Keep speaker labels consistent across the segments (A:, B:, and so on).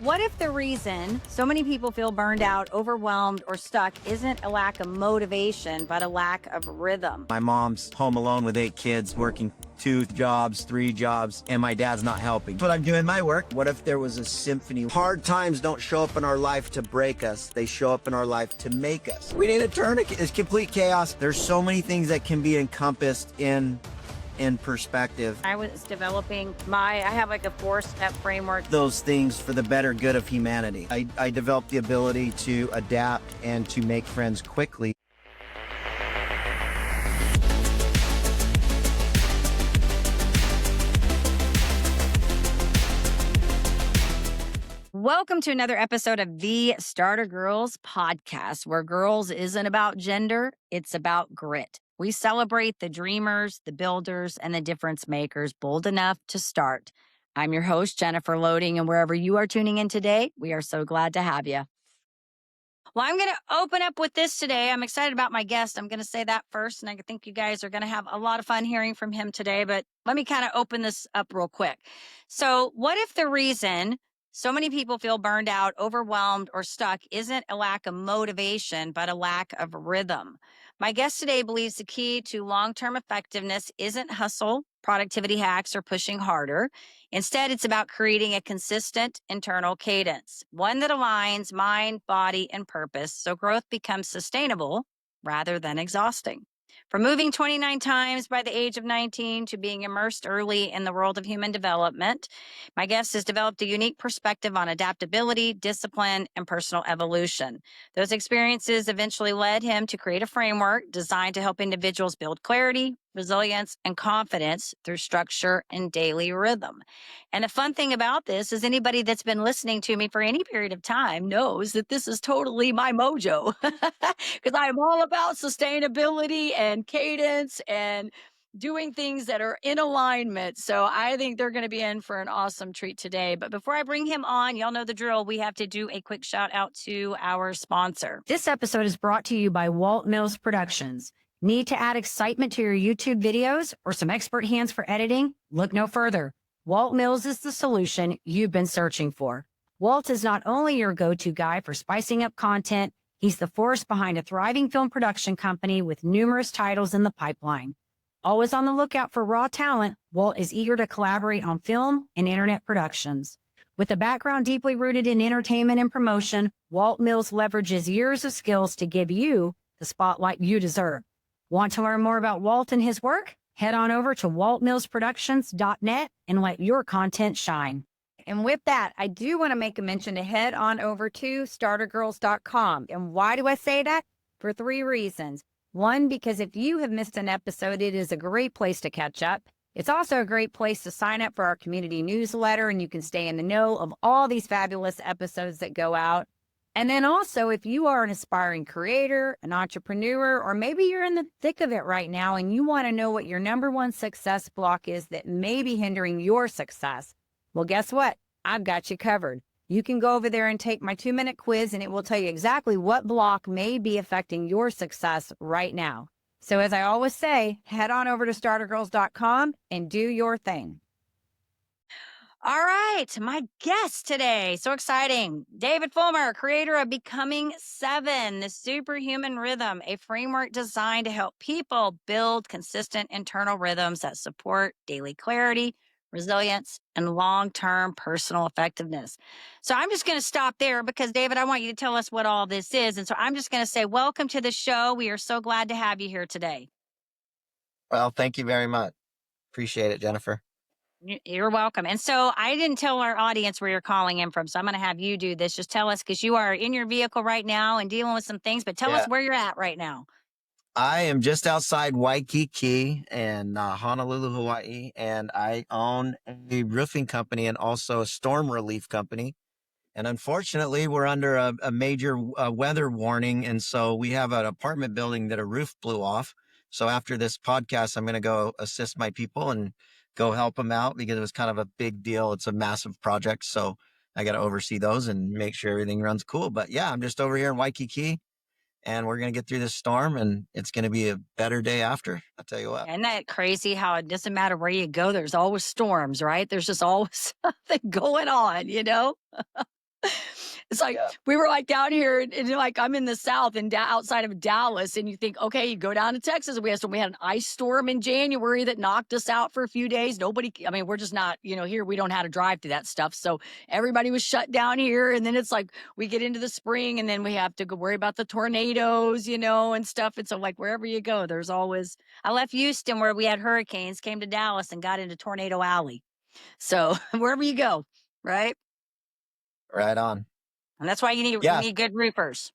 A: What if the reason so many people feel burned out, overwhelmed, or stuck isn't a lack of motivation, but a lack of rhythm?
B: My mom's home alone with 8 kids, working 2 jobs, 3 jobs, and my dad's not helping. That's what I'm doing my work. What if there was a symphony? Hard times don't show up in our life to break us. They show up in our life to make us. We need to turn it. It's complete chaos. There's so many things that can be encompassed in perspective.
A: I was developing I have like a 4-step framework.
B: Those things for the better good of humanity. I developed the ability to adapt and to make friends quickly.
A: Welcome to another episode of the Starter Girlz Podcast, where girls isn't about gender, it's about grit. We celebrate the dreamers, the builders, and the difference makers bold enough to start. I'm your host, Jennifer Loehding, and wherever you are tuning in today, we are so glad to have you. Well, I'm going to open up with this today. I'm excited about my guest. I'm going to say that first, and I think you guys are going to have a lot of fun hearing from him today, but let me kind of open this up real quick. So what if the reason so many people feel burned out, overwhelmed, or stuck isn't a lack of motivation, but a lack of rhythm? My guest today believes the key to long-term effectiveness isn't hustle, productivity hacks, or pushing harder. Instead, it's about creating a consistent internal cadence, one that aligns mind, body, and purpose so growth becomes sustainable rather than exhausting. From moving 29 times by the age of 19 to being immersed early in the world of human development, my guest has developed a unique perspective on adaptability, discipline, and personal evolution. Those experiences eventually led him to create a framework designed to help individuals build clarity, resilience, and confidence through structure and daily rhythm. And the fun thing about this is anybody that's been listening to me for any period of time knows that this is totally my mojo because I'm all about sustainability and cadence and doing things that are in alignment. So I think they're going to be in for an awesome treat today. But before I bring him on, y'all know the drill. We have to do a quick shout out to our sponsor. This episode is brought to you by Walt Mills Productions. Need to add excitement to your YouTube videos or some expert hands for editing? Look no further. Walt Mills is the solution you've been searching for. Walt is not only your go-to guy for spicing up content, he's the force behind a thriving film production company with numerous titles in the pipeline. Always on the lookout for raw talent, Walt is eager to collaborate on film and internet productions. With a background deeply rooted in entertainment and promotion, Walt Mills leverages years of skills to give you the spotlight you deserve. Want to learn more about Walt and his work? Head on over to waltmillsproductions.net and let your content shine. And with that, I do want to make a mention to head on over to startergirlz.com. And why do I say that? For 3 reasons. 1, because if you have missed an episode, it is a great place to catch up. It's also a great place to sign up for our community newsletter, and you can stay in the know of all these fabulous episodes that go out. And then also, if you are an aspiring creator, an entrepreneur, or maybe you're in the thick of it right now and you want to know what your number 1 success block is that may be hindering your success, well, guess what? I've got you covered. You can go over there and take my 2-minute quiz, and it will tell you exactly what block may be affecting your success right now. So as I always say, head on over to startergirlz.com and do your thing. All right, my guest today, so exciting. David Fullmer, creator of Becoming 7, the Superhuman Rhythm, a framework designed to help people build consistent internal rhythms that support daily clarity, resilience, and long-term personal effectiveness. So I'm just going to stop there because, David, I want you to tell us what all this is. And so I'm just going to say, welcome to the show. We are so glad to have you here today.
B: Well, thank you very much. Appreciate it, Jennifer.
A: You're welcome. And so I didn't tell our audience where you're calling in from, so I'm going to have you do this. Just tell us, because you are in your vehicle right now and dealing with some things, but tell us where you're at right now.
B: I am just outside Waikiki in Honolulu, Hawaii, and I own a roofing company and also a storm relief company. And unfortunately, we're under a major weather warning, and so we have an apartment building that a roof blew off. So after this podcast, I'm going to go assist my people and go help them out because it was kind of a big deal. It's a massive project, so I got to oversee those and make sure everything runs cool. But yeah, I'm just over here in Waikiki, and we're going to get through this storm, and it's going to be a better day after. I'll tell you what.
A: Isn't that crazy how it doesn't matter where you go, there's always storms, right? There's just always something going on, you know? It's like
B: Yeah.
A: we were like down here and like I'm in the South and outside of Dallas, and you think, okay, you go down to Texas. We had an ice storm in January that knocked us out for a few days. I mean, we're just not, here we don't know how to drive through that stuff. So everybody was shut down here. And then it's like we get into the spring and then we have to go worry about the tornadoes, and stuff. And so like wherever you go, there's always I left Houston where we had hurricanes, came to Dallas and got into Tornado Alley. So wherever you go, right?
B: Right on.
A: And that's why we
B: Yeah.
A: need good roofers.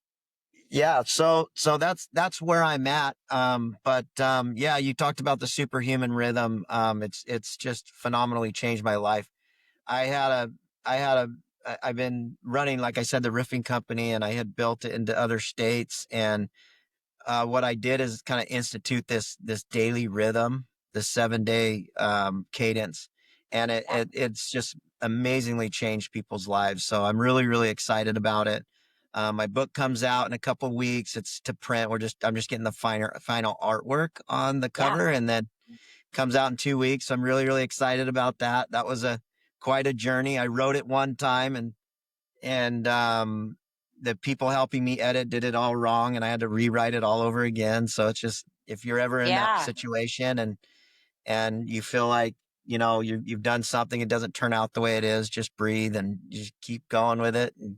B: Yeah. So that's where I'm at. But yeah, you talked about the superhuman rhythm. It's just phenomenally changed my life. I had a, I've been running, like I said, the roofing company, and I had built it into other states. And what I did is kind of institute this daily rhythm, the 7-day cadence, and
A: Yeah.
B: it's just amazingly changed people's lives. So I'm really really excited about it. My book comes out in a couple of weeks. It's to print. I'm just getting the final artwork on the
A: Yeah.
B: cover, and then comes out in 2 weeks. I'm really really excited about that. That was a quite a journey. I wrote it one time, and the people helping me edit did it all wrong, and I had to rewrite it all over again. So it's just, if you're ever in that
A: Yeah.
B: situation and you feel like, you've done something, it doesn't turn out the way it is, just breathe and just keep going with it and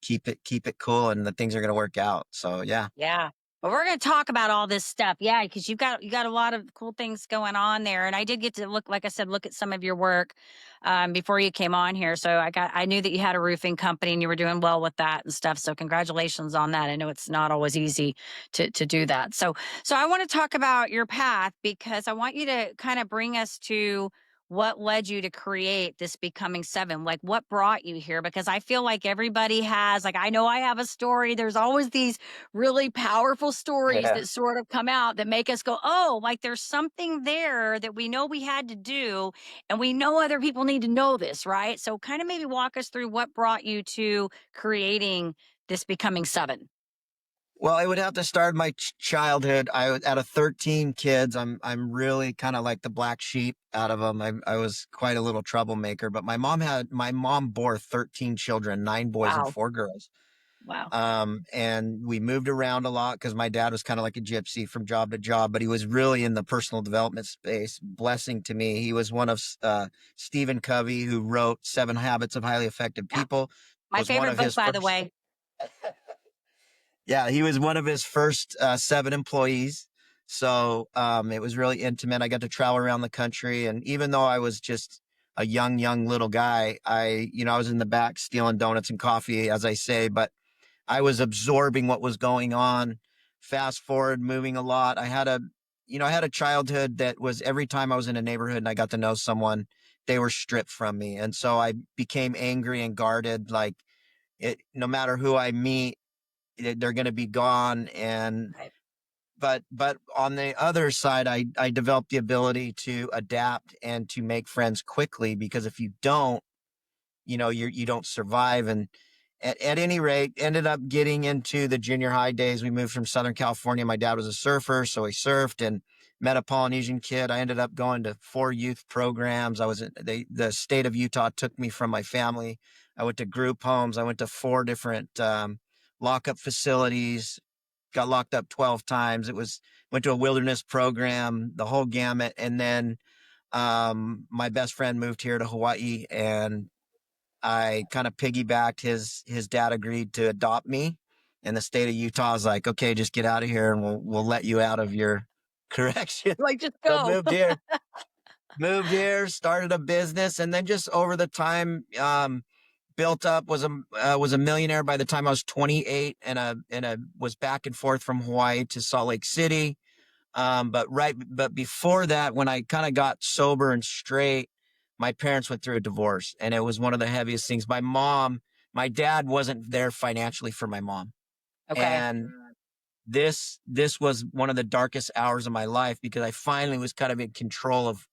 B: keep it cool, and the things are going to work out. So yeah.
A: Yeah. But we're going to talk about all this stuff. Yeah, because you got a lot of cool things going on there, and I did get to look, like I said, look at some of your work before you came on here. So I knew that you had a roofing company and you were doing well with that and stuff. So congratulations on that. I know it's not always easy to do that. So I want to talk about your path because I want you to kind of bring us to what led you to create this Becoming Seven. Like what brought you here? Because I feel like everybody has, like, I know I have a story. There's always these really powerful stories
B: Yeah.
A: that sort of come out that make us go, oh, like there's something there that we know we had to do. And we know other people need to know this, right? So kind of maybe walk us through what brought you to creating this Becoming Seven.
B: Well, I would have to start my childhood. I was out of 13 kids. I'm really kind of like the black sheep out of them. I was quite a little troublemaker, but my mom bore 13 children, 9 boys and
A: Wow.
B: 4 girls.
A: Wow.
B: And we moved around a lot because my dad was kind of like a gypsy from job to job, but he was really in the personal development space. Blessing to me. He was one of Stephen Covey, who wrote 7 Habits of Highly Effective
A: Yeah.
B: People,
A: My
B: was one
A: favorite
B: of
A: book,
B: his
A: by the
B: first.
A: way.
B: Yeah, he was one of his first 7 employees. So it was really intimate. I got to travel around the country. And even though I was just a young little guy, I was in the back stealing donuts and coffee, as I say, but I was absorbing what was going on. Fast forward, moving a lot. I had a childhood that was, every time I was in a neighborhood and I got to know someone, they were stripped from me. And so I became angry and guarded. Like, no matter who I meet, they're going to be gone. And
A: Right.
B: but on the other side, I developed the ability to adapt and to make friends quickly, because if you don't, you don't survive. And at any rate, ended up getting into the junior high days. We moved from Southern California. My dad was a surfer, so he surfed, and met a Polynesian kid. I ended up going to 4 youth programs. The state of Utah took me from my family. I went to group homes. I went to 4 different lockup facilities. Got locked up 12 times. Went to a wilderness program, the whole gamut. And then my best friend moved here to Hawaii, and I kind of piggybacked. His dad agreed to adopt me, and the state of Utah is like, okay, just get out of here, and we'll let you out of your correction.
A: Like, just
B: So
A: go.
B: moved here, started a business, and then just over the time, built up. Was a millionaire by the time I was 28, and was back and forth from Hawaii to Salt Lake City. But before that, when I kind of got sober and straight, my parents went through a divorce, and it was one of the heaviest things. My dad wasn't there financially for my mom.
A: Okay.
B: And this was one of the darkest hours of my life, because I finally was kind of in control of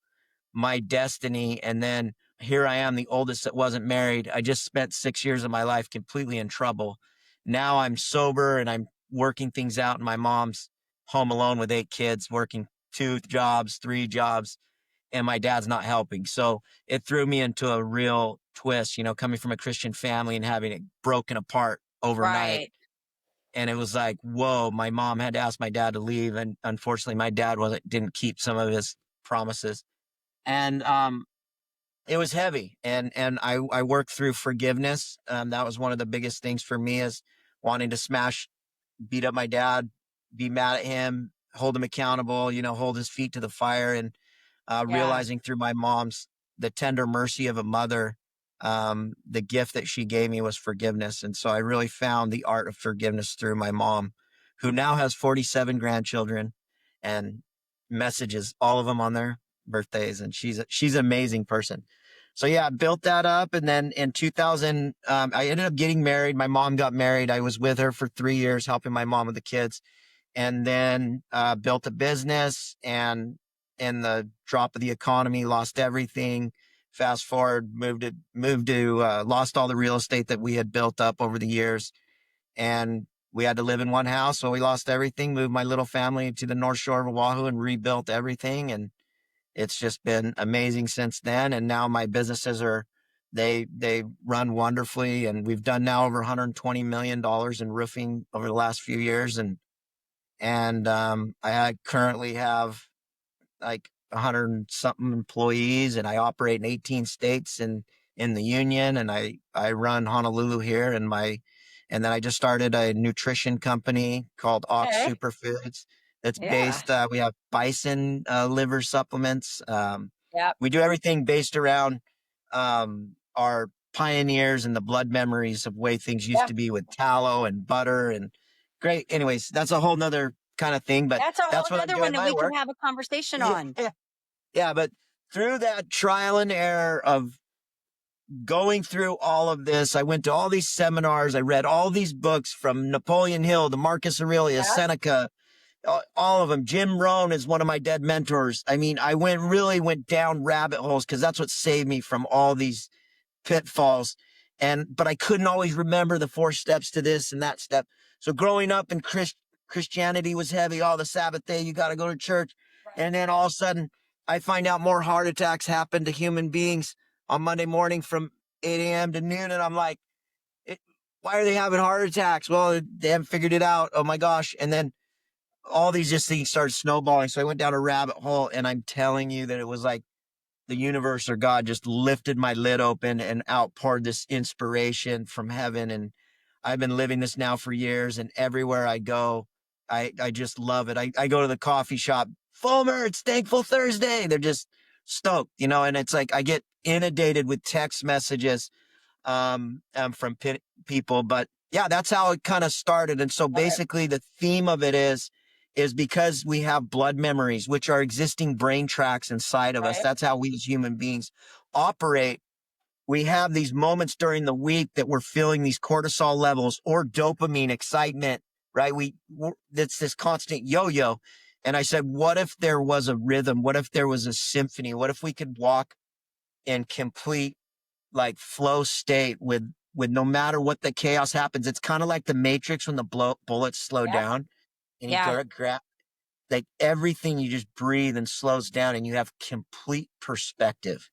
B: my destiny. And then here I am, the oldest that wasn't married. I just spent 6 years of my life completely in trouble. Now I'm sober and I'm working things out, and my mom's home alone with 8 kids, working 2 jobs, 3 jobs. and my dad's not helping. So it threw me into a real twist, coming from a Christian family and having it broken apart overnight.
A: Right.
B: And it was like, whoa, my mom had to ask my dad to leave. And unfortunately, my dad didn't keep some of his promises. And it was heavy. And I worked through forgiveness. That was one of the biggest things for me, is wanting to beat up my dad, be mad at him, hold him accountable, hold his feet to the fire. And
A: Yeah.
B: realizing through my mom's, the tender mercy of a mother, the gift that she gave me was forgiveness. And so I really found the art of forgiveness through my mom, who now has 47 grandchildren and messages all of them on their birthdays. And she's an amazing person. So yeah, I built that up. And then in 2000, I ended up getting married. My mom got married. I was with her for 3 years, helping my mom with the kids, and then built a business, and in the drop of the economy, lost everything. Fast forward, lost all the real estate that we had built up over the years. And we had to live in one house. So we lost everything, moved my little family to the North Shore of Oahu and rebuilt everything. And it's just been amazing since then. And now my businesses they run wonderfully. And we've done now over $120 million in roofing over the last few years. And I currently have like 100 something employees, and I operate in 18 states and in the union. And I run Honolulu here, and then I just started a nutrition company called Ox
A: Okay.
B: Superfoods. That's
A: Yeah.
B: based, we have bison liver supplements.
A: Yep.
B: We do everything based around our pioneers and the blood memories of way things used
A: Yeah.
B: to be with tallow and butter and great. Anyways, that's a whole nother kind of thing, but
A: That's a whole
B: that's what I
A: nother
B: do
A: one
B: in
A: that
B: my
A: we can
B: work.
A: have a conversation
B: Yeah,
A: on.
B: yeah, yeah. But through that trial and error of going through all of this, I went to all these seminars. I read all these books from Napoleon Hill to Marcus Aurelius,
A: Yep.
B: Seneca, all of them. Jim Rohn is one of my dead mentors. I mean, I really went down rabbit holes because that's what saved me from all these pitfalls. But I couldn't always remember the 4 steps to this and that step. So growing up in Christianity was heavy. All the Sabbath day, you got to go to church.
A: Right.
B: And then all of a sudden, I find out more heart attacks happen to human beings on Monday morning from 8 a.m. to noon. And I'm like, why are they having heart attacks? Well, they haven't figured it out. Oh my gosh. And then all these just things started snowballing. So I went down a rabbit hole, and I'm telling you that it was like the universe or God just lifted my lid open and outpoured this inspiration from heaven. And I've been living this now for years, and everywhere I go, I just love it. I go to the coffee shop, Fulmer, it's Thankful Thursday. They're just stoked, and it's like I get inundated with text messages from people. But yeah, that's how it kind of started. And so
A: Love it.
B: basically the theme of it is because we have blood memories, which are existing brain tracks inside of us.
A: Right.
B: That's how we as human beings operate. We have these moments during the week that we're feeling these cortisol levels or dopamine excitement, right? It's this constant yo-yo. And I said, what if there was a rhythm? What if there was a symphony? What if we could walk in complete like flow state with no matter what the chaos happens? It's kind of like the Matrix when the bullets slow
A: Yep.
B: down and you
A: Yeah.
B: grab like everything, you just breathe and slows down and you have complete perspective.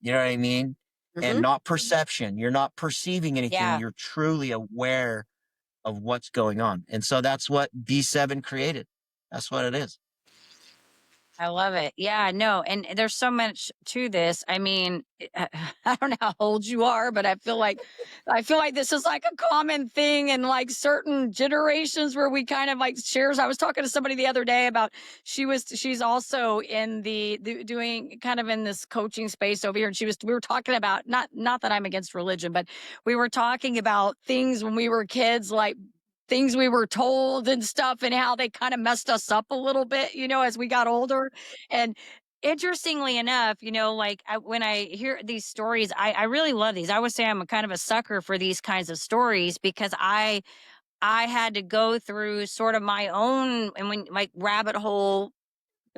B: You know what I mean? And
A: Hmm.
B: not perception. You're not perceiving anything.
A: Yeah.
B: You're truly aware of what's going on. And so that's what B7 created. That's what it is.
A: I love it. Yeah, no, and there's so much to this. I mean, I don't know how old you are, but I feel like this is like a common thing in like certain generations where we kind of like shares. I was talking to somebody the other day about she's also in doing kind of in this coaching space over here, and we were talking about not that I'm against religion, but we were talking about things when we were kids, like things we were told and stuff, and how they kind of messed us up a little bit, as we got older. And interestingly enough, like when I hear these stories, I really love these. I would say I'm a kind of a sucker for these kinds of stories because I had to go through sort of my own and when like rabbit hole.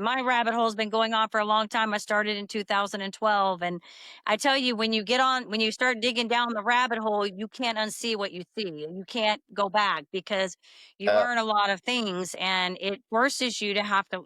A: My rabbit hole has been going on for a long time. I started in 2012. And I tell you, when you start digging down the rabbit hole, you can't unsee what you see. You can't go back because you
B: Uh,
A: learn a lot of things and it forces you to have to,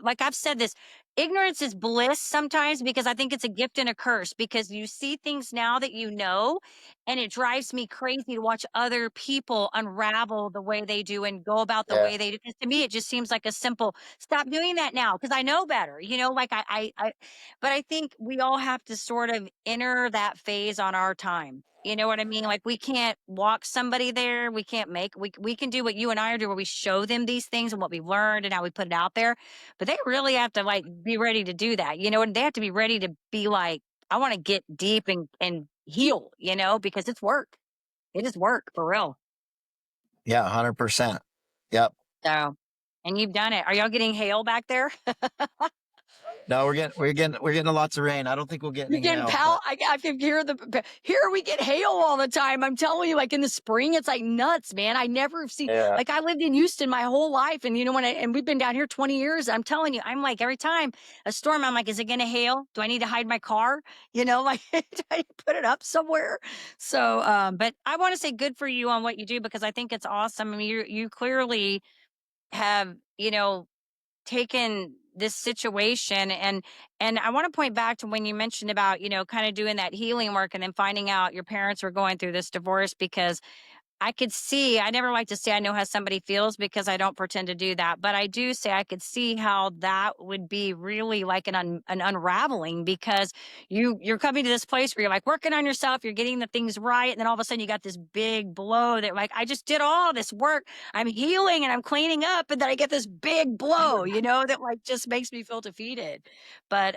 A: like I've said this, ignorance is bliss sometimes because I think it's a gift and a curse because you see things now that you know, and it drives me crazy to watch other people unravel the way they do and go about the
B: Yeah.
A: way they do. 'Cause to me, it just seems like a simple stop doing that now because I know better, like but I think we all have to sort of enter that phase on our time. You know what I mean? Like we can't walk somebody there. We can't we can do what you and I are doing where we show them these things and what we've learned and how we put it out there, but they really have to, like, be ready to do that, and they have to be ready to be like, "I wanna get deep and heal," because it's work. It is work for real.
B: Yeah, 100%. Yep.
A: So and you've done it. Are y'all getting hail back there?
B: No, we're getting lots of rain. I don't think we'll get
A: You're
B: any
A: getting
B: hail,
A: pal
B: but
A: I can hear here we get hail all the time. I'm telling you, like in the spring, it's like nuts, man. I never see
B: yeah.
A: like I lived in Houston my whole life. And and we've been down here 20 years. I'm telling you, I'm like every time a storm, I'm like, is it gonna hail? Do I need to hide my car? Like do I put it up somewhere? So but I want to say good for you on what you do because I think it's awesome. I mean, you clearly have, taken this situation and I want to point back to when you mentioned about, kind of doing that healing work and then finding out your parents were going through this divorce because I could see, I never like to say I know how somebody feels because I don't pretend to do that, but I do say I could see how that would be really like an unraveling because you're coming to this place where you're like working on yourself, you're getting the things right, and then all of a sudden you got this big blow that like I just did all this work, I'm healing and I'm cleaning up, and then I get this big blow, that like just makes me feel defeated. But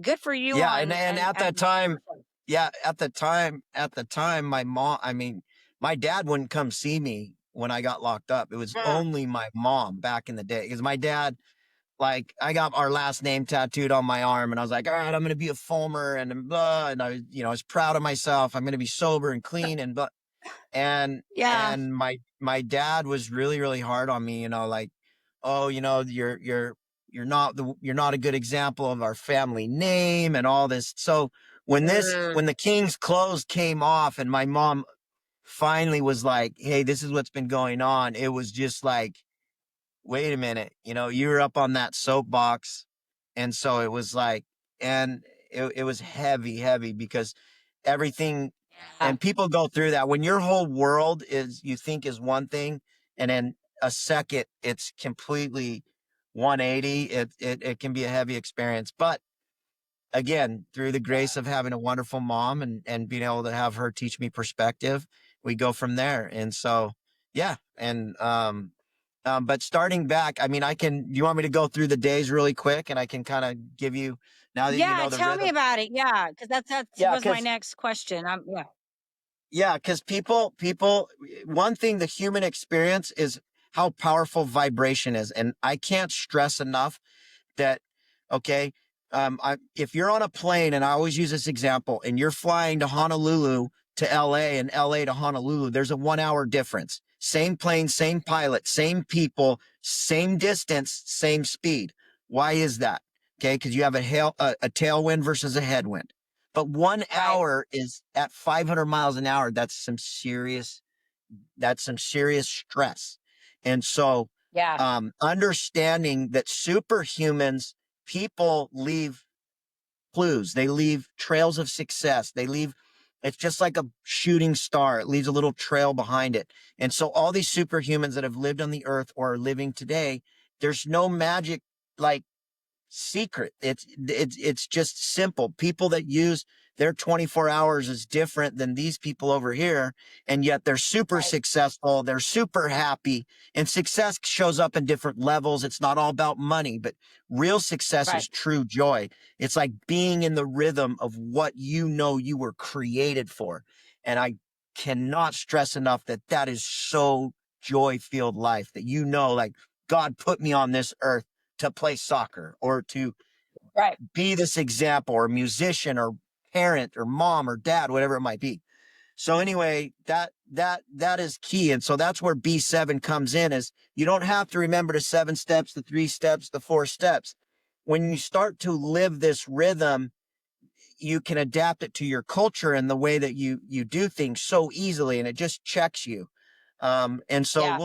A: good for you
B: Yeah,
A: on
B: and
A: and
B: at that time, yeah, at the time, my mom, I mean, my dad wouldn't come see me when I got locked up. It was
A: Mm,
B: only my mom back in the day. Because my dad, like, I got our last name tattooed on my arm, and I was like, all right, I'm gonna be a Fulmer and blah. And I was proud of myself. I'm gonna be sober and clean and blah. And
A: yeah,
B: and my dad was really, really hard on me, like, oh, you're not a good example of our family name and all this. So
A: mm,
B: when the King's clothes came off and my mom finally was like, hey, this is what's been going on, it was just like, wait a minute, you were up on that soapbox. And so it was like, and it was heavy, heavy because everything,
A: yeah,
B: and people go through that when your whole world is, you think is one thing, and then a second, it's completely 180. It can be a heavy experience. But again, through the grace of having a wonderful mom and being able to have her teach me perspective, we go from there. And so, yeah. And, but starting back, I mean, you want me to go through the days really quick and I can kind of give you, now that you
A: yeah,
B: know the
A: tell me
B: rhythm?
A: about it. Yeah, because that
B: Yeah.
A: was my next question. Yeah.
B: Yeah, because one thing, the human experience is how powerful vibration is. And I can't stress enough that, okay, if you're on a plane, and I always use this example, and you're flying to Honolulu to LA and LA to Honolulu, there's a 1 hour difference. Same plane, same pilot, same people, same distance, same speed. Why is that? Okay, because you have a tailwind versus a headwind. But one
A: Right.
B: hour is at 500 miles an hour. That's some serious stress. And so,
A: Yeah.
B: understanding that superhumans, people leave clues, they leave trails of success. It's just like a shooting star. It leaves a little trail behind it. And so all these superhumans that have lived on the earth or are living today, there's no magic, like, secret. It's just simple. People that use their 24 hours is different than these people over here, and yet they're super
A: Right.
B: successful, they're super happy, and success shows up in different levels. It's not all about money, but real success
A: Right.
B: is true joy. It's like being in the rhythm of what you were created for. And I cannot stress enough that that is so joy-filled life, that like, God put me on this earth to play soccer or to
A: Right.
B: be this example, or musician or parent or mom or dad, whatever it might be. So anyway, that is key. And so that's where B7 comes in, is you don't have to remember the 7 steps, the 3 steps, the 4 steps. When you start to live this rhythm, you can adapt it to your culture and the way that you do things so easily, and it just checks you. And so
A: Yeah.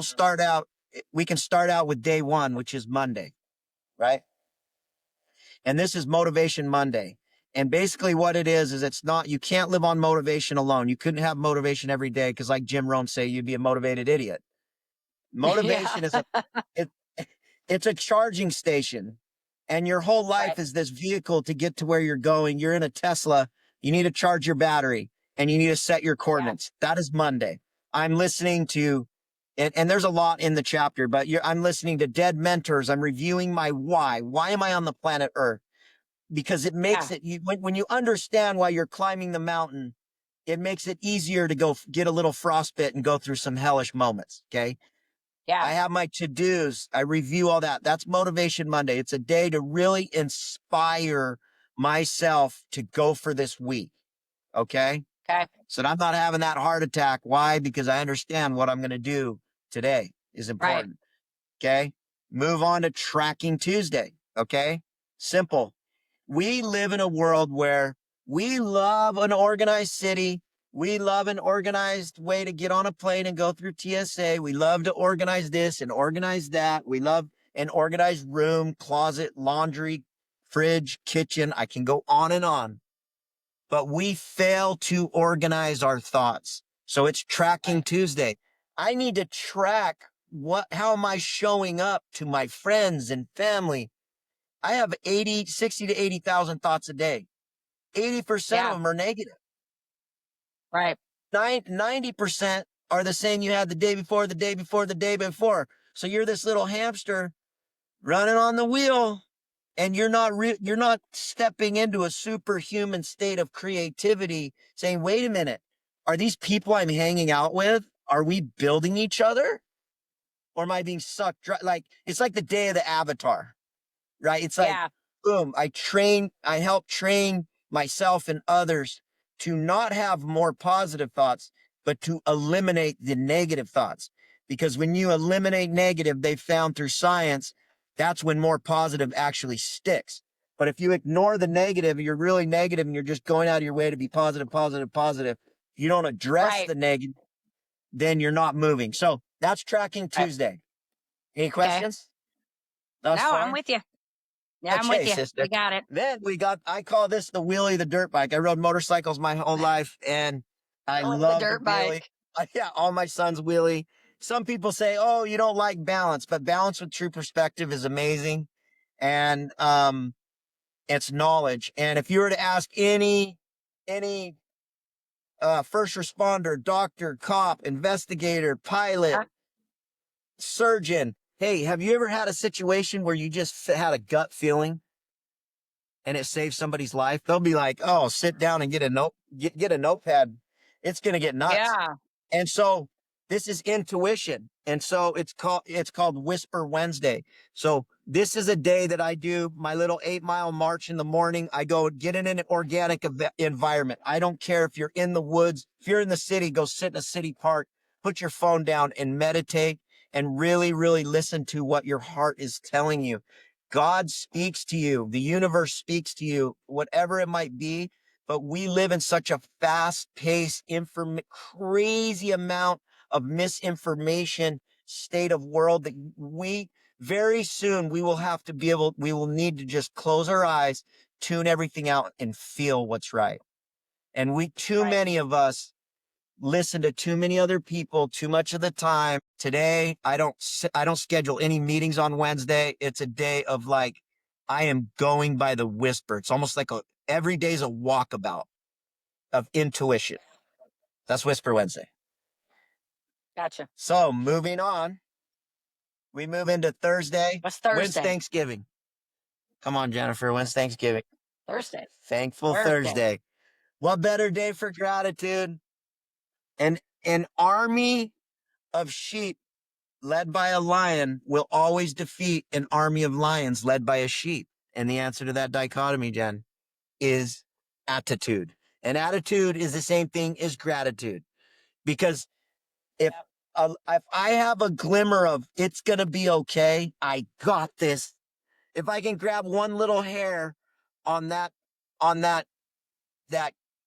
B: we can start out with day 1, which is Monday, right? And this is Motivation Monday. And basically what it is it's not, you can't live on motivation alone. You couldn't have motivation every day because like Jim Rohn say, you'd be a motivated idiot.
A: Yeah.
B: Motivation is it, it's a charging station. And your whole life
A: Right.
B: is this vehicle to get to where you're going. You're in a Tesla. You need to charge your battery and you need to set your coordinates. That is Monday. I'm listening to, and there's a lot in the chapter, but I'm listening to Dead Mentors. I'm reviewing my why. Why am I on the planet Earth? Because it makes it, when you understand why you're climbing the mountain, it makes it easier to go get a little frostbite and go through some hellish moments. Okay.
A: Yeah.
B: I have my to-dos. I review all that. That's Motivation Monday. It's a day to really inspire myself to go for this week. Okay.
A: Okay.
B: So I'm not having that heart attack. Why? Because I understand what I'm going to do today is important. Okay. Move on to Tracking Tuesday. Okay. Simple. We live in a world where we love an organized city. We love an organized way to get on a plane and go through TSA. We love to organize this and organize that. We love an organized room, closet, laundry, fridge, kitchen. I can go on and on. But we fail to organize our thoughts. So it's Tracking Tuesday. I need to track how am I showing up to my friends and family? I have 60 to 80,000 thoughts a day. 80% of them are negative.
A: Right.
B: 90% are the same you had the day before, the day before, the day before. So you're this little hamster running on the wheel and you're not stepping into a superhuman state of creativity saying, wait a minute, are these people I'm hanging out with, are we building each other? Or am I being sucked dry? Like, it's like the day of the avatar, right? It's like, boom, I help train myself and others to not have more positive thoughts, but to eliminate the negative thoughts. Because when you eliminate negative, they found through science, that's when more positive actually sticks. But if you ignore the negative, you're really negative and you're just going out of your way to be positive, positive, positive. If you don't address the negative, then you're not moving. So that's Tracking Tuesday. Any questions?
A: No, I'm with you. Yeah, I'm with you.
B: Sister.
A: We got it.
B: Then I call this the wheelie, the dirt bike. I rode motorcycles my whole life and I love the
A: dirt
B: wheelie.
A: bike.
B: Yeah, all my sons wheelie. Some people say, oh, you don't like balance, but balance with true perspective is amazing. And it's knowledge. And if you were to ask any first responder, doctor, cop, investigator, pilot, surgeon, hey, have you ever had a situation where you just had a gut feeling and it saved somebody's life? They'll be like, oh, sit down and get a notepad. It's going to get nuts.
A: Yeah.
B: And so this is intuition. And so it's called Whisper Wednesday. So this is a day that I do my little 8-mile march in the morning. I go get in an organic environment. I don't care if you're in the woods. If you're in the city, go sit in a city park, put your phone down and meditate and really, really listen to what your heart is telling you. God speaks to you. The universe speaks to you, whatever it might be. But we live in such a fast-paced, crazy amount of misinformation state of world that very soon we will need to just close our eyes, tune everything out and feel what's right. And many of us listen to too many other people too much of the time. Today, I don't schedule any meetings on Wednesday. It's a day of like, I am going by the whisper. It's almost like every day's a walkabout of intuition. That's Whisper Wednesday.
A: Gotcha.
B: So moving on, we move into Thursday.
A: What's Thursday?
B: When's Thanksgiving? Come on, Jennifer. When's Thanksgiving?
A: Thursday.
B: Thankful Thursday. What better day for gratitude? An army of sheep led by a lion will always defeat an army of lions led by a sheep. And the answer to that dichotomy, Jen, is attitude. And attitude is the same thing as gratitude. Because if I have a glimmer of it's going to be okay, I got this. If I can grab one little hair on that,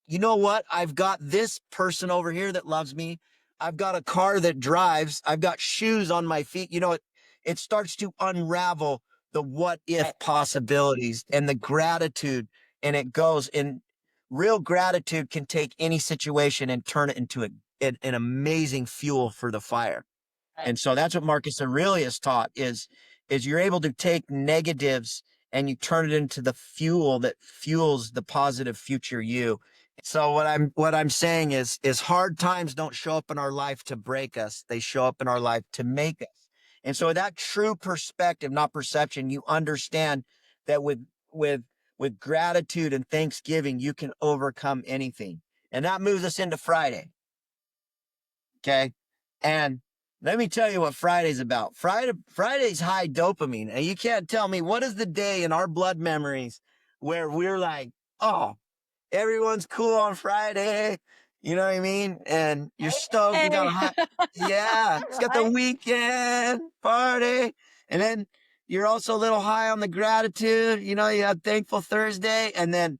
B: you know what? I've got this person over here that loves me. I've got a car that drives. I've got shoes on my feet. You know, it starts to unravel the what if
A: Right.
B: possibilities and the gratitude. And it goes in real gratitude can take any situation and turn it into an amazing fuel for the fire.
A: Right.
B: And so that's what Marcus Aurelius taught is you're able to take negatives and you turn it into the fuel that fuels the positive future you. So what I'm saying is hard times don't show up in our life to break us. They show up in our life to make us. And so that true perspective, not perception, you understand that with with gratitude and thanksgiving, you can overcome anything. And that moves us into Friday. Okay. And let me tell you what Friday's about. Friday's high dopamine. And you can't tell me what is the day in our blood memories where we're like, oh, everyone's cool on Friday. You know what I mean? And you're stoked. You got
A: Hey.
B: a high, yeah, it's got the
A: Right.
B: weekend party. And then you're also a little high on the gratitude. You know, you have Thankful Thursday. And then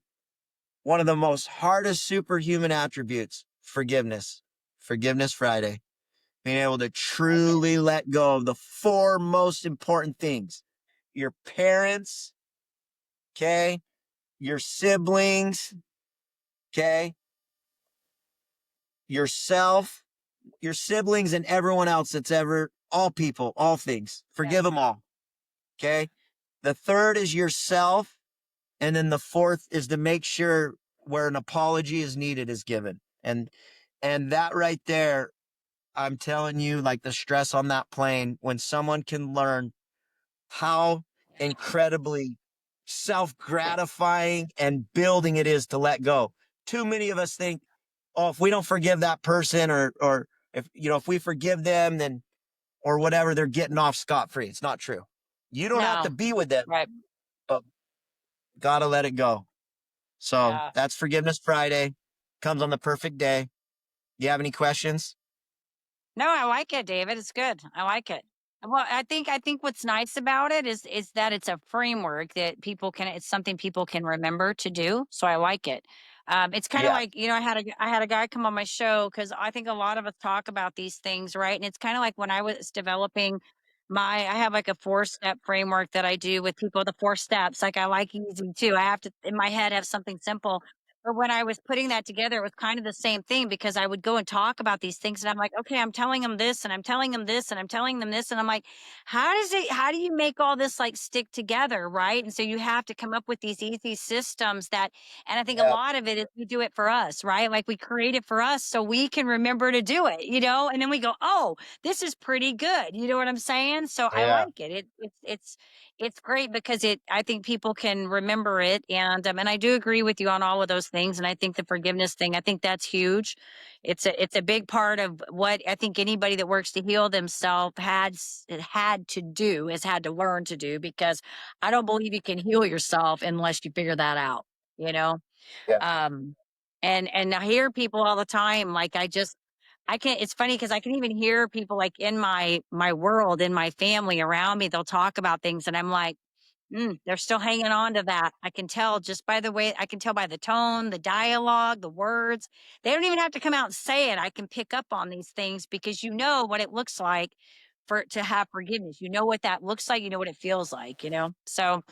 B: one of the most hardest superhuman attributes, forgiveness. Forgiveness Friday. Being able to
A: Like it.
B: truly let go of the four most important things. Your parents, okay? Your siblings, okay? Yourself, your siblings, and everyone else that's ever, all people, all things.
A: Right.
B: Forgive them all, okay? The third is yourself. And then the fourth is to make sure where an apology is needed is given. And that right there, I'm telling you, like the stress on that plane, when someone can learn how incredibly self-gratifying and building it is to let go. Too many of us think, oh, if we don't forgive that person or if if we forgive them, then or whatever, they're getting off scot-free. It's not true. You don't have to
A: No.
B: be with them,
A: Right.
B: but gotta let it go. So
A: Yeah.
B: that's Forgiveness Friday. Comes on the perfect day. You have any questions?
A: No, I like it, David. It's good. I like it. Well, I think what's nice about it is that it's a framework that people can. It's something people can remember to do. So I like it. It's kind of
B: Yeah.
A: like I had a guy come on my show because I think a lot of us talk about these things, right? And it's kind of like when I was developing I have like a 4-step framework that I do with people. The 4 steps, like I like easy too. I have to in my head have something simple. But when I was putting that together, it was kind of the same thing because I would go and talk about these things and I'm like, okay, I'm telling them this and I'm telling them this and I'm telling them this. And I'm like, how do you make all this like stick together? Right. And so you have to come up with these easy systems and I think a
B: Yeah.
A: lot of it is we do it for us, right? Like we create it for us so we can remember to do it, and then we go, oh, this is pretty good. You know what I'm saying? So I
B: Yeah.
A: like it. It's great because I think people can remember it, and I do agree with you on all of those things. And I think the forgiveness thing, I think that's huge. It's a big part of what I think anybody that works to heal themselves has had to learn to do because I don't believe you can heal yourself unless you figure that out. You know,
B: Yeah.
A: um, and I hear people all the time. Like I can't. It's funny because I can even hear people like in my world, in my family around me. They'll talk about things, and I'm like, they're still hanging on to that. I can tell just by the way. I can tell by the tone, the dialogue, the words. They don't even have to come out and say it. I can pick up on these things because you know what it looks like to have forgiveness. You know what that looks like. You know what it feels like. So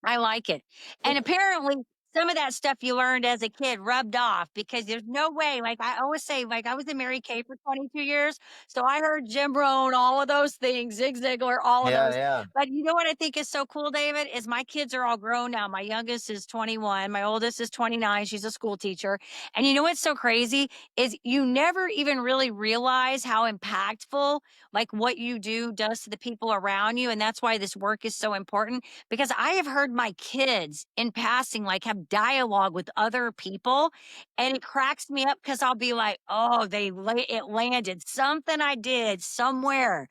A: I like it. And apparently some of that stuff you learned as a kid rubbed off because there's no way, like I always say, like I was in Mary Kay for 22 years. So I heard Jim Rohn, all of those things, Zig Ziglar, all of
B: Yeah.
A: those.
B: Yeah.
A: But you know what I think is so cool, David, is my kids are all grown now. My youngest is 21. My oldest is 29. She's a school teacher. And you know what's so crazy is you never even really realize how impactful like what you do does to the people around you. And that's why this work is so important because I have heard my kids in passing like have dialogue with other people and it cracks me up because I'll be like, oh, it landed something I did somewhere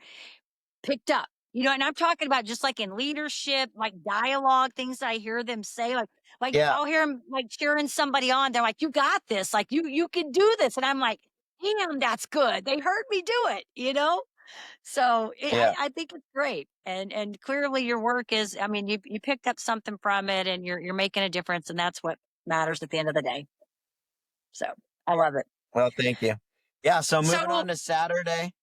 A: picked up. And I'm talking about just like in leadership, like dialogue, things that I hear them say, like
B: Yeah.
A: I'll hear them like cheering somebody on. They're like, "You got this! Like you can do this!" And I'm like, "Damn, that's good." They heard me do it. So
B: Yeah.
A: I think it's great, and clearly your work is. I mean, you picked up something from it, and you're making a difference, and that's what matters at the end of the day. So I love it.
B: Well, thank you. Yeah. So moving
A: So
B: on to Saturday.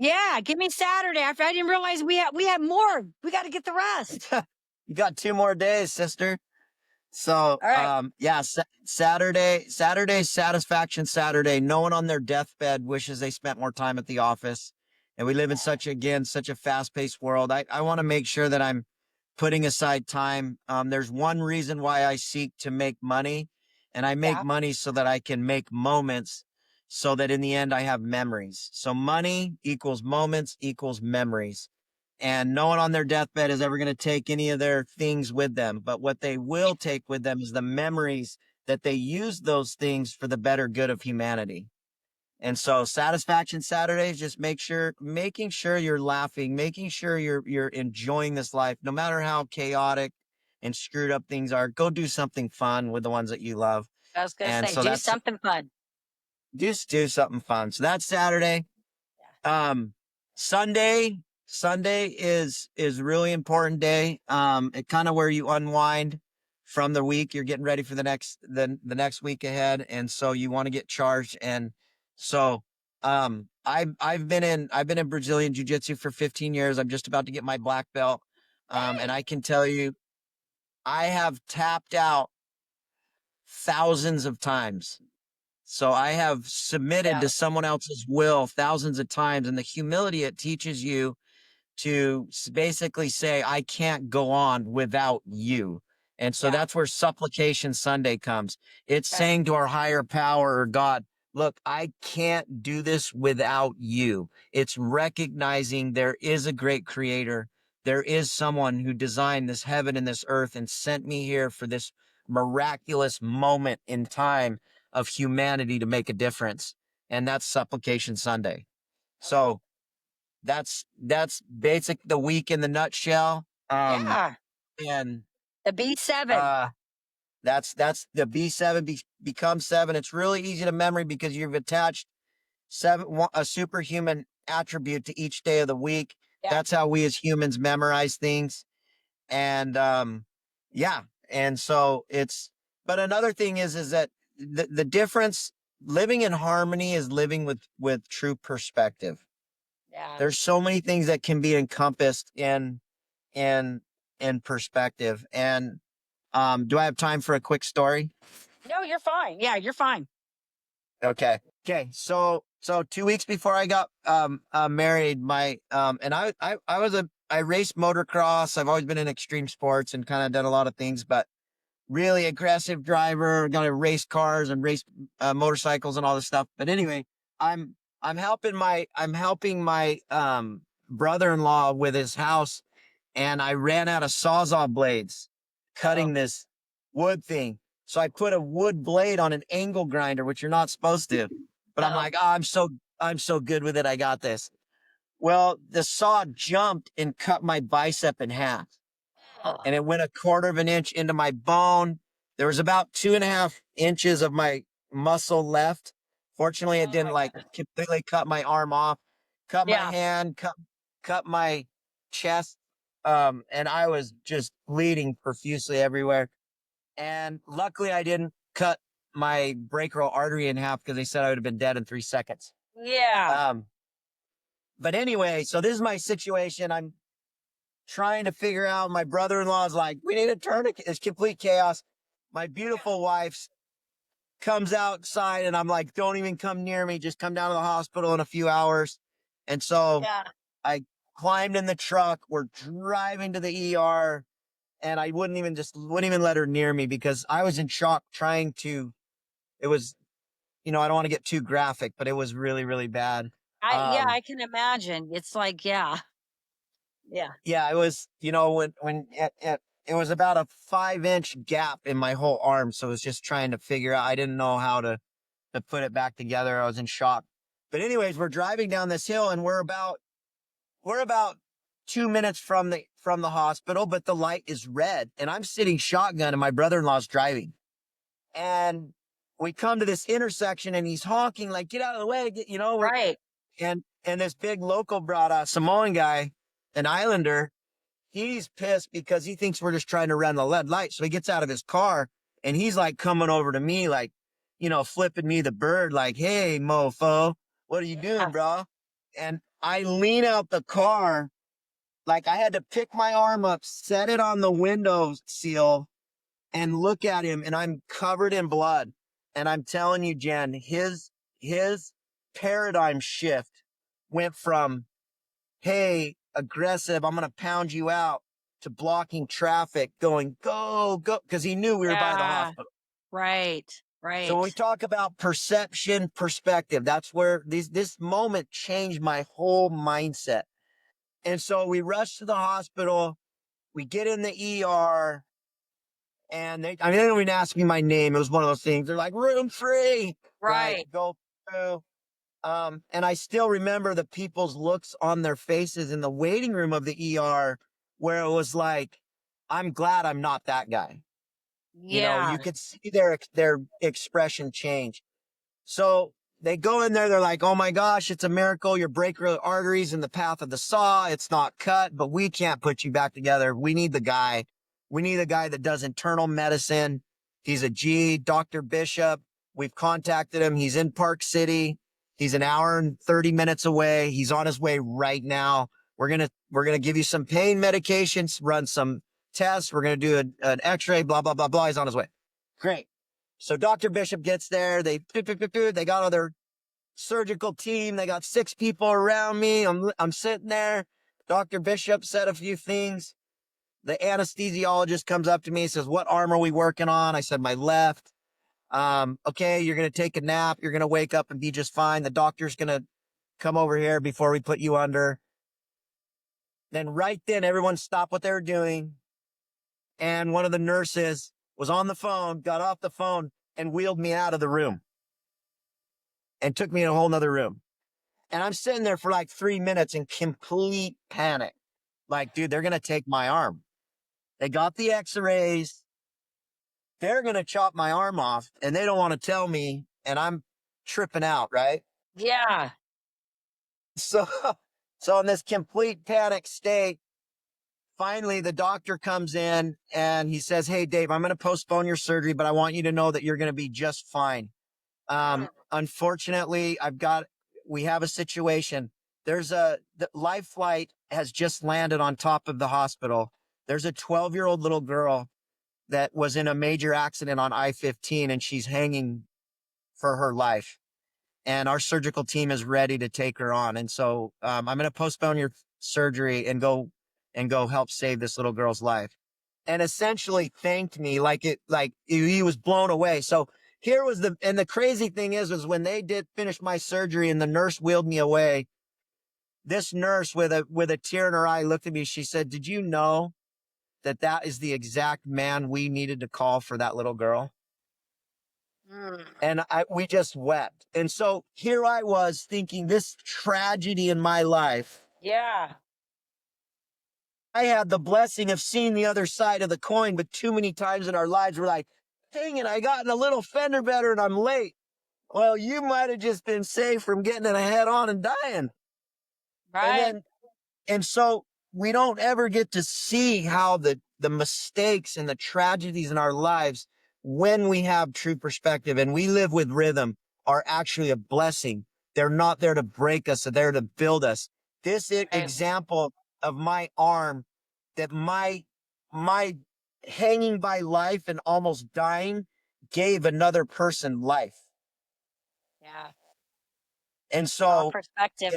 A: Yeah, give me Saturday. I didn't realize we had more. We got to get the rest.
B: You got 2 more days, sister. So,
A: All right.
B: yeah, Saturday, Satisfaction Saturday. No one on their deathbed wishes they spent more time at the office. And we live in such a fast paced world. I want to make sure that I'm putting aside time. There's one reason why I seek to make money, and I make
A: Yeah.
B: money so that I can make moments so that in the end I have memories. So money equals moments equals memories. And no one on their deathbed is ever going to take any of their things with them. But what they will take with them is the memories that they use those things for the better good of humanity. And so Satisfaction Saturdays, just making sure you're laughing, making sure you're enjoying this life, no matter how chaotic and screwed up things are. Go do something fun with the ones that you love.
A: I was going to
B: And
A: say,
B: so
A: do
B: that's
A: something fun.
B: just do something fun. So that's Saturday. Um, Sunday, Sunday is a really important day. It kind of where you unwind from the week. You're getting ready for the next week ahead, and so you want to get charged. And so, I've been in Brazilian Jiu-Jitsu for 15 years. I'm just about to get my black belt. And I can tell you, I have tapped out thousands of times. So I have submitted
A: Yeah.
B: to someone else's will thousands of times, and the humility it teaches you to basically say, I can't go on without you. And so
A: Yeah.
B: that's where Supplication Sunday comes. It's
A: Okay.
B: saying to our higher power or God, look, I can't do this without you. It's recognizing there is a great creator. There is someone who designed this heaven and this earth and sent me here for this miraculous moment in time of humanity to make a difference. And that's Supplication Sunday. So that's basic the week in the nutshell.
A: Yeah.
B: And
A: The B7.
B: uh that's the B7 becomes 7. It's really easy to memory because you've attached a superhuman attribute to each day of the week.
A: Yeah.
B: That's how we as humans memorize things. And yeah. And so but another thing is that the difference, living in harmony is living with true perspective.
A: Yeah.
B: There's so many things that can be encompassed in in perspective. And do I have time for a quick story?
A: No, you're fine. Yeah, you're fine.
B: Okay. So 2 weeks before I got married, my and I raced motocross. I've always been in extreme sports and kind of done a lot of things, but really aggressive driver, got to race cars and race motorcycles and all this stuff. But anyway, I'm helping my brother-in-law with his house, and I ran out of Sawzall blades
A: Oh,
B: cutting this wood thing. So I put a wood blade on an angle grinder, which you're not supposed to. But I'm
A: oh,
B: like, oh, I'm so good with it. I got this. Well, the saw jumped and cut my bicep in half,
A: oh,
B: and it went a quarter of an inch into my bone. There was about 2.5 inches of my muscle left. Fortunately, it
A: oh
B: didn't
A: my
B: like
A: God.
B: completely cut my arm off, cut my
A: Yeah.
B: hand, cut my chest. And I was just bleeding profusely everywhere. And luckily I didn't cut my brachial artery in half because they said I would have been dead in 3 seconds.
A: Yeah.
B: Um, but anyway, so this is my situation. I'm trying to figure out. My brother-in-law is like, we need a tourniquet. It's complete chaos. My beautiful wife comes outside and I'm like, don't even come near me. Just come down to the hospital in a few hours. And so
A: Yeah.
B: I climbed in the truck. We're driving to the ER, and I wouldn't even let her near me because I was in shock it was, I don't want to get too graphic, but it was really, really bad.
A: Yeah,
B: Um,
A: I can imagine. It's like, yeah. Yeah.
B: yeah, it was, it was about a 5-inch gap in my whole arm. So I was just trying to figure out, I didn't know how to put it back together. I was in shock. But anyways, we're driving down this hill and we're about 2 minutes from the hospital, but the light is red and I'm sitting shotgun and my brother-in-law's driving. And we come to this intersection and he's honking like, get out of the way,
A: Right.
B: and this big local brought a Samoan guy, an islander. He's pissed because he thinks we're just trying to run the red light. So he gets out of his car and he's like coming over to me, like, flipping me the bird, like, hey, mofo, what are you doing,
A: Yeah.
B: bro? And I lean out the car, like I had to pick my arm up, set it on the window seal, and look at him, and I'm covered in blood. And I'm telling you, Jen, his paradigm shift went from, hey, aggressive, I'm gonna pound you out, to blocking traffic, going, go, go, because he knew we were by the
A: Yeah.
B: hospital.
A: Right.
B: So when we
A: Right.
B: talk about perception, perspective, that's where this moment changed my whole mindset. And so we rush to the hospital, we get in the ER, and they didn't even ask me my name. It was one of those things. They're like, room 3, right?
A: Right.
B: Go through. And I still remember the people's looks on their faces in the waiting room of the ER, where it was like, I'm glad I'm not that guy.
A: Yeah.
B: You could see their expression change. So they go in there, they're like, oh my gosh, it's a miracle. Your brachial arteries in the path of the saw. It's not cut, but we can't put you back together. We need the guy. We need a guy that does internal medicine. He's a G, Dr. Bishop. We've contacted him. He's in Park City. He's an hour and 30 minutes away. He's on his way right now. We're gonna give you some pain medications, run some tests. We're gonna do an X-ray, blah, blah, blah, blah. He's on his way. Great. So Dr. Bishop gets there. They got all their surgical team. They got 6 people around me. I'm sitting there. Dr. Bishop said a few things. The anesthesiologist comes up to me and says, what arm are we working on? I said, my left. Okay, you're going to take a nap. You're going to wake up and be just fine. The doctor's going to come over here before we put you under. Then right then, everyone stopped what they were doing. And one of the nurses was on the phone, got off the phone, and wheeled me out of the room and took me in a whole nother room. And I'm sitting there for like 3 minutes in complete panic. Like, dude, they're going to take my arm. They got the x-rays. They're going to chop my arm off, and they don't want to tell me, and I'm tripping out, right?
A: Yeah.
B: So, so in this complete panic state, finally the doctor comes in and he says, hey, Dave, I'm going to postpone your surgery, but I want you to know that you're going to be just fine. Unfortunately, we have a situation. The life flight has just landed on top of the hospital. There's a 12-year-old little girl that was in a major accident on I-15, and she's hanging for her life. And our surgical team is ready to take her on. And so I'm going to postpone your surgery and go help save this little girl's life. And essentially thanked me like he was blown away. So here was the crazy thing was when they did finish my surgery and the nurse wheeled me away, this nurse with a tear in her eye looked at me. She said, did you know that is the exact man we needed to call for that little girl? And we just wept. And so here I was thinking, this tragedy in my life,
A: Yeah.
B: I had the blessing of seeing the other side of the coin, but too many times in our lives we're like, dang it, I got in a little fender bender and I'm late. Well, you might have just been saved from getting in a head on and dying.
A: Right.
B: And so we don't ever get to see how the mistakes and the tragedies in our lives, when we have true perspective and we live with rhythm, are actually a blessing. They're not there to break us. They're there to build us. This
A: Right.
B: example of my arm, that my hanging by life and almost dying gave another person life.
A: Yeah.
B: And
A: All
B: so
A: perspective.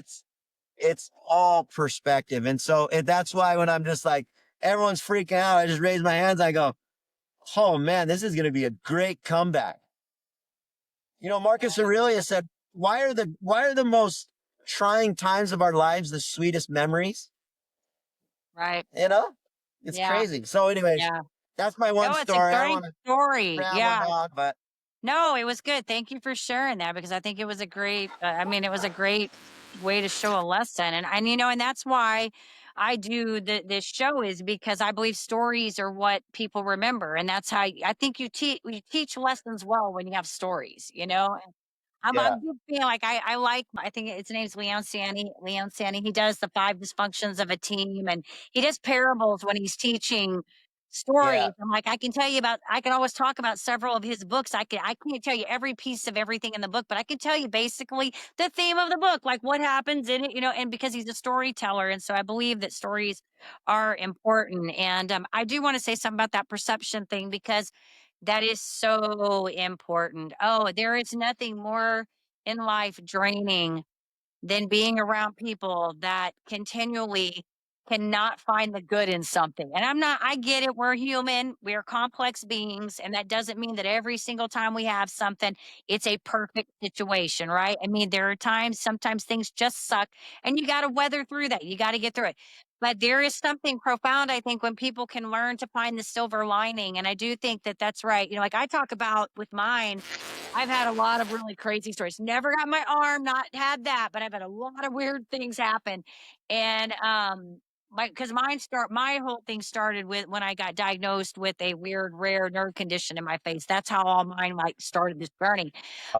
B: it's all perspective. And so that's why when I'm just like, everyone's freaking out, I just raise my hands. I go, oh man, this is going to be a great comeback. Marcus Aurelius said, why are the most trying times of our lives the sweetest memories?
A: Right.
B: You know, it's
A: Yeah.
B: crazy. So anyways,
A: Yeah.
B: that's my one
A: No, it's a
B: story. I don't
A: great
B: want to
A: story.
B: ramble
A: Yeah.
B: on, but
A: No, it was good. Thank you for sharing that because I think it was a great, it was a great way to show a lesson. And that's why I do this show, is because I believe stories are what people remember. And that's how I think you teach lessons well when you have stories. I'm
B: yeah,
A: a big fan. Like I think his name's Leon Sanny. Leon Sanny. He does the 5 dysfunctions of a team, and he does parables when he's teaching stories.
B: Yeah.
A: I'm like, I can always talk about several of his books. I can't tell you every piece of everything in the book, but I can tell you basically the theme of the book, like what happens in it, and because he's a storyteller. And so I believe that stories are important. And I do want to say something about that perception thing because that is so important. Oh, there is nothing more in life draining than being around people that continually cannot find the good in something. And I get it. We're human, we're complex beings. And that doesn't mean that every single time we have something, it's a perfect situation, right? I mean, there are times, sometimes things just suck and you got to weather through that. You got to get through it. But there is something profound, I think, when people can learn to find the silver lining. And I do think that that's right. Like I talk about with mine, I've had a lot of really crazy stories. Never got my arm, not had that, but I've had a lot of weird things happen. And because my whole thing started with when I got diagnosed with a weird rare nerve condition in my face. That's how all mine like started this journey.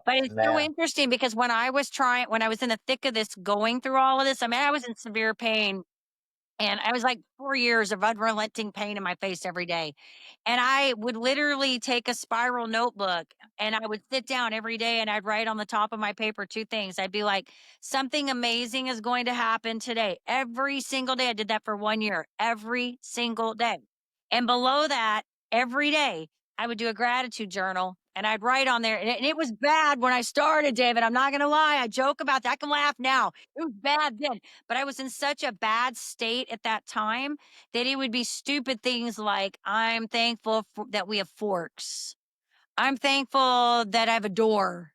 A: But it's so
B: Man.
A: interesting because when I was in the thick of this, going through all of this, I mean, I was in severe pain and I was like 4 years of unrelenting pain in my face every day. And I would literally take a spiral notebook and I would sit down every day and I'd write on the top of my paper two things. I'd be like, something amazing is going to happen today. Every single day. I did that for 1 year, every single day. And below that, every day, I would do a gratitude journal and I'd write on there. And it was bad when I started, David. I'm not going to lie. I joke about that. I can laugh now. It was bad then, but I was in such a bad state at that time that it would be stupid things like, I'm thankful that we have forks. I'm thankful that I have a door.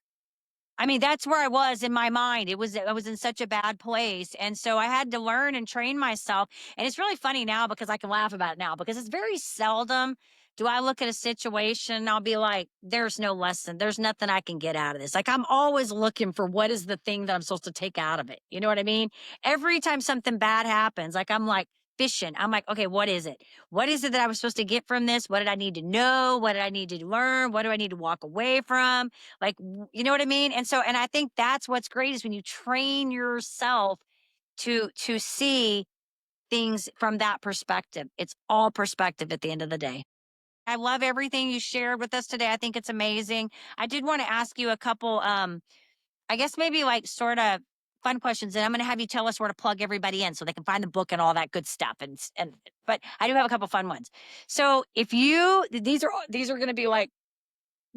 A: I mean, that's where I was in my mind. I was in such a bad place. And so I had to learn and train myself. And it's really funny now because I can laugh about it now because it's very seldom do I look at a situation and I'll be like, there's no lesson. There's nothing I can get out of this. Like I'm always looking for what is the thing that I'm supposed to take out of it. You know what I mean? Every time something bad happens, like I'm like fishing. I'm like, okay, what is it? What is it that I was supposed to get from this? What did I need to know? What did I need to learn? What do I need to walk away from? Like, you know what I mean? And I think that's what's great is when you train yourself to see things from that perspective. It's all perspective at the end of the day. I love everything you shared with us today. I think it's amazing. I did want to ask you a couple I guess maybe like sort of fun questions, and I'm going to have you tell us where to plug everybody in so they can find the book and all that good stuff. But I do have a couple fun ones. So if you these are going to be like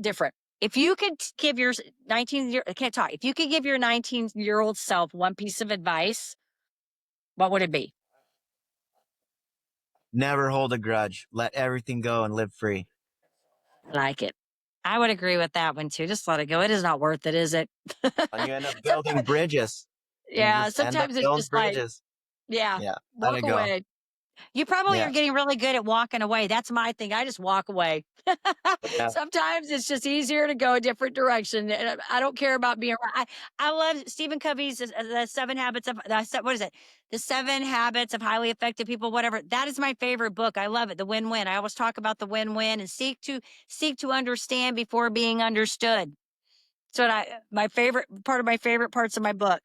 A: different. If you could give your 19-year I can't talk. If you could give your 19-year-old self one piece of advice, what would it be?
B: Never hold a grudge. Let everything go and live free.
A: I like it. I would agree with that one too. Just let it go. It is not worth it, is it?
B: And you end up building
A: Sometimes,
B: bridges. You
A: yeah,
B: just end up
A: sometimes it's
B: building
A: just like,
B: bridges.
A: yeah,
B: Yeah. Let
A: walk
B: it go.
A: away. You probably are
B: Yeah.
A: getting really good at walking away. That's my thing. I just walk away.
B: Yeah.
A: Sometimes it's just easier to go a different direction. And I don't care about being right. I love Stephen Covey's the seven habits of what is it? The seven habits of highly effective people, whatever. That is my favorite book. I love it. The win-win. I always talk about the win-win and seek to understand before being understood. So my favorite part of my favorite parts of my book.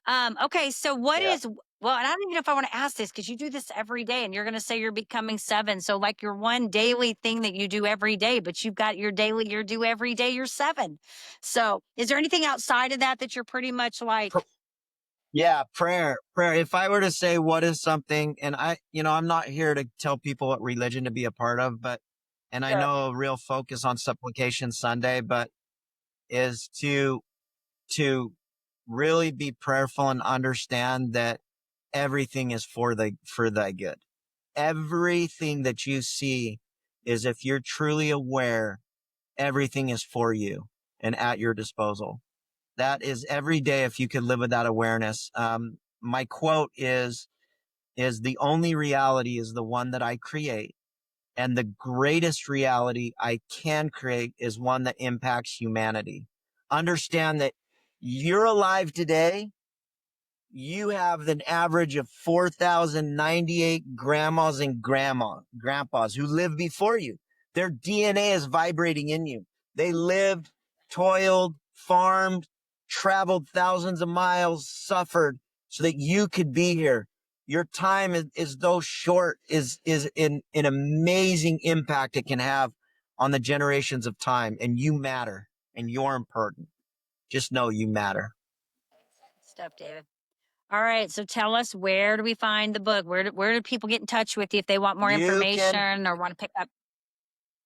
A: Okay, so what
B: Yeah.
A: is well, and I don't even know if I want to ask this because you do this every day and you're going to say you're becoming seven. So like your one daily thing that you do every day, but you've got your do every day, you're seven. So is there anything outside of that that you're pretty much like,
B: Yeah. Prayer. If I were to say what is something, and I'm not here to tell people what religion to be a part of, and I
A: sure,
B: know a real focus on Supplication Sunday, but is to really be prayerful and understand that everything is for thy good. Everything that you see is, if you're truly aware, everything is for you and at your disposal. That is every day. If you could live with that awareness. My quote is the only reality is the one that I create. And the greatest reality I can create is one that impacts humanity. Understand that you're alive today. You have an average of 4,098 grandmas and grandpas who lived before you. Their DNA is vibrating in you. They lived, toiled, farmed, traveled thousands of miles, suffered so that you could be here. your time is though short, is an amazing impact it can have on the generations of time. And you matter, and you're important. Just know you matter.
A: Stuff, David. All right. So tell us, where do we find the book? Where do people get in touch with you if they want more
B: You can.
A: information or want to pick up?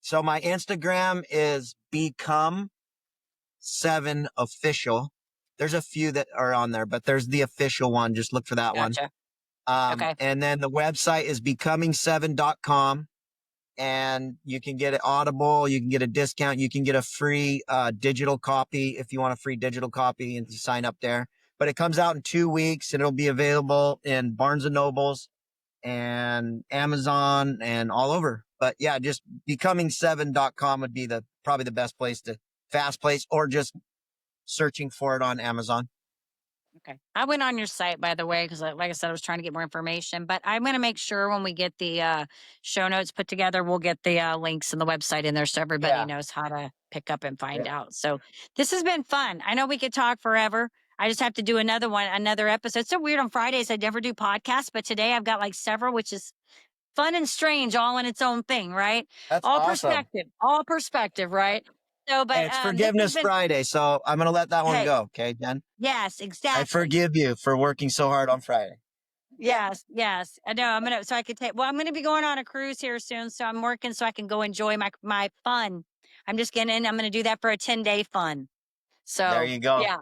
B: So my Instagram is become7official. There's a few that are on there, but there's the official one. Just look for that one.
A: Gotcha. Okay.
B: And then the website is becoming7.com. And you can get it Audible. You can get a discount. You can get a free digital copy if you want a free digital copy and you sign up there. But it comes out in 2 weeks and it'll be available in Barnes and Nobles and Amazon and all over. But yeah, just becoming7.com would be probably the best place fast place, or just searching for it on Amazon.
A: Okay. I went on your site, by the way, because like I said, I was trying to get more information, but I'm going to make sure when we get the show notes put together, we'll get the links and the website in there so everybody
B: Yeah.
A: knows how to pick up and find
B: Yeah.
A: out. So this has been fun. I know we could talk forever. I just have to do another episode. It's so weird on Fridays. I never do podcasts, but today I've got like several, which is fun and strange all in its own thing, right?
B: That's awesome.
A: All perspective, right? So,
B: Hey,
A: but
B: it's
A: this has
B: Forgiveness
A: been,
B: Friday, so I'm going to let that one
A: hey,
B: go. Okay, Jen?
A: yes,
B: I
A: exactly.
B: forgive you for working so hard on Friday.
A: Yes, yes. I know. So I could take, well, I'm gonna be going on a cruise here soon. So I'm working so I can go enjoy my fun. I'm gonna do that for a 10-day fun.
B: There
A: So
B: you go.
A: yeah.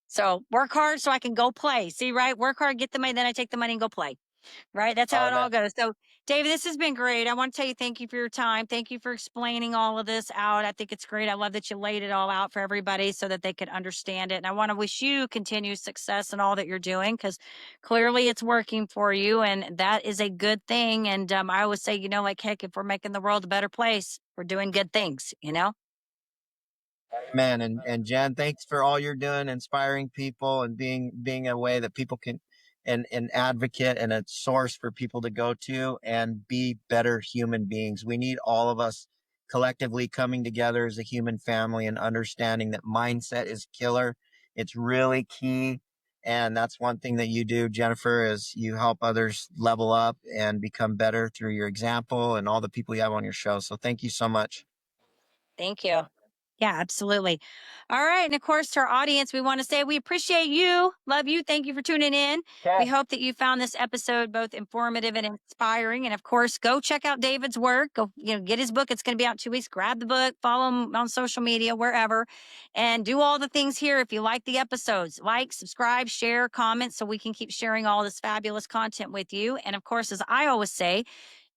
A: So work hard so I can go play. See, right? Work hard, get the money, then I take the money and go play. Right? That's how
B: Oh,
A: it all goes. So, David, this has been great. I want to tell you thank you for your time. Thank you for explaining all of this out. I think it's great. I love that you laid it all out for everybody so that they could understand it. And I want to wish you continued success in all that you're doing, because clearly it's working for you. And that is a good thing. And I always say, like, heck, if we're making the world a better place, we're doing good things.
B: man. And Jen, thanks for all you're doing, inspiring people and being a way that people can, and an advocate and a source for people to go to and be better human beings. We need all of us collectively coming together as a human family and understanding that mindset is killer. It's really key. And that's one thing that you do, Jennifer, is you help others level up and become better through your example and all the people you have on your show. So thank you so much.
A: Thank you. Yeah, absolutely. All right. And of course, to our audience, we want to say we appreciate you. Love you. Thank you for tuning in. We
B: Okay.
A: hope that you found this episode both informative and inspiring. And of course, go check out David's work. Go, get his book. It's going to be out 2 weeks. Grab the book, follow him on social media, wherever, and do all the things here. If you like the episodes, like, subscribe, share, comment, so we can keep sharing all this fabulous content with you. And of course, as I always say,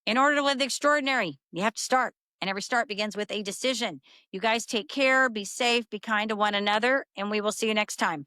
A: in order to live the extraordinary, you have to start. And every start begins with a decision. You guys take care, be safe, be kind to one another, and we will see you next time.